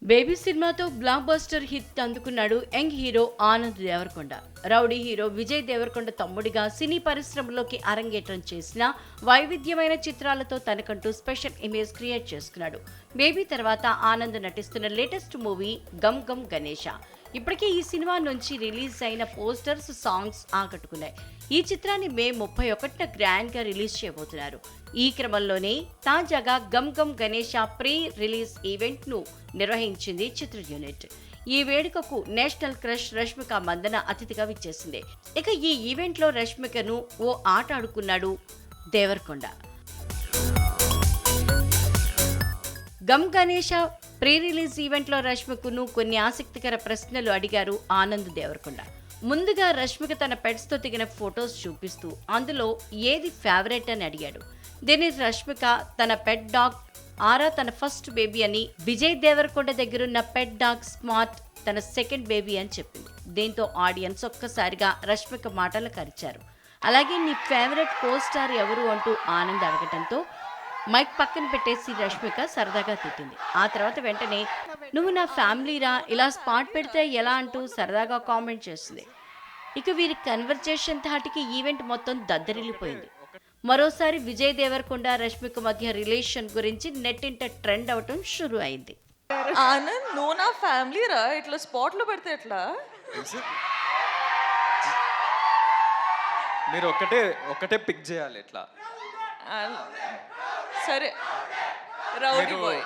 Baby సినిమాతో blockbuster hit అందుకున్నాడు young hero Anand Devarakonda. Rowdy hero Vijay Devarakonda తమ్ముడిగా సినీ పరిశ్రమలోకి అరంగేట్రం చేసిన వైవిధ్యమైన చిత్రాలతో తనకంటూ స్పెషల్ ఇమేజ్ క్రియేట్ చేసుకున్నాడు. బేబీ తర్వాత ఆనంద్ నటిస్తున్న లేటెస్ట్ మూవీ గమ్ గమ్ గణేష. ఇప్పటికే ఈ సినిమా నుంచి రిలీజ్ అయిన పోస్టర్స్, సాంగ్స్ ఆకట్టుకున్నాయి. ఈ చిత్రాన్ని మే 31న గ్రాండ్ గా రిలీజ్ చేయబోతున్నారు. ఈ క్రమంలోనే తాజాగా Gam Gam Ganesha pre release event ను నిర్వహించింది చిత్ర యూనిట్. ఈ వేడుకకు నేషనల్ క్రష్ రష్మిక మందన అతిథిగా విచ్చేసింది. ఇక ఈ ఈవెంట్ లో రష్మికను ఓ ఆట ఆడుకున్నాడు Devarakonda. Gam Ganesha pre release event లో రష్మికను కొన్ని ఆసక్తికర ప్రశ్నలు అడిగారు ఆనంద్ దేవరకొండ. ముందుగా రష్మిక తన పెట్స్ తో దిగిన ఫొటోస్ చూపిస్తూ అందులో ఏది ఫేవరెట్ అని అడిగాడు. దీని రష్మిక తన పెట్ డాగ్ ఆరా తన ఫస్ట్ బేబీ అని, విజయ్ దేవరకొండ దగ్గరున్న పెట్ డాగ్ స్మార్ట్ తన సెకండ్ బేబీ అని చెప్పింది. దీంతో ఆడియన్స్ ఒక్కసారిగా రష్మిక మాటలు కరిచారు. అలాగే నీ ఫేవరెట్ కో స్టార్ ఎవరు అంటూ ఆనంద్ అడగటంతో మైక్ పక్కన పెట్టేసి రష్మిక సరదాగా తిట్టింది. ఆ తర్వాత వెంటనే నువ్వు నా ఫ్యామిలీరా, ఇలా స్పాట్ పెడితే ఎలా అంటూ సరదాగా కామెంట్ చేసింది. ఇక వీరి కన్వర్జేషన్ ధాటికి ఈవెంట్ మొత్తం దద్దరిల్లిపోయింది. మరోసారి విజయ్ దేవరకొండ రష్మిక మధ్య రిలేషన్ గురించి నెట్టింట ట్రెండ్ అవటం షురు అయింది. ఆనంద్ నువ్వు నా ఫ్యామిలీ రా, ఇట్లా స్పాట్ లో పెడితే ఎట్లా? మీరు ఒకటే పిక్ చేయాలి ఇట్లా. సరే రౌడీ బాయ్.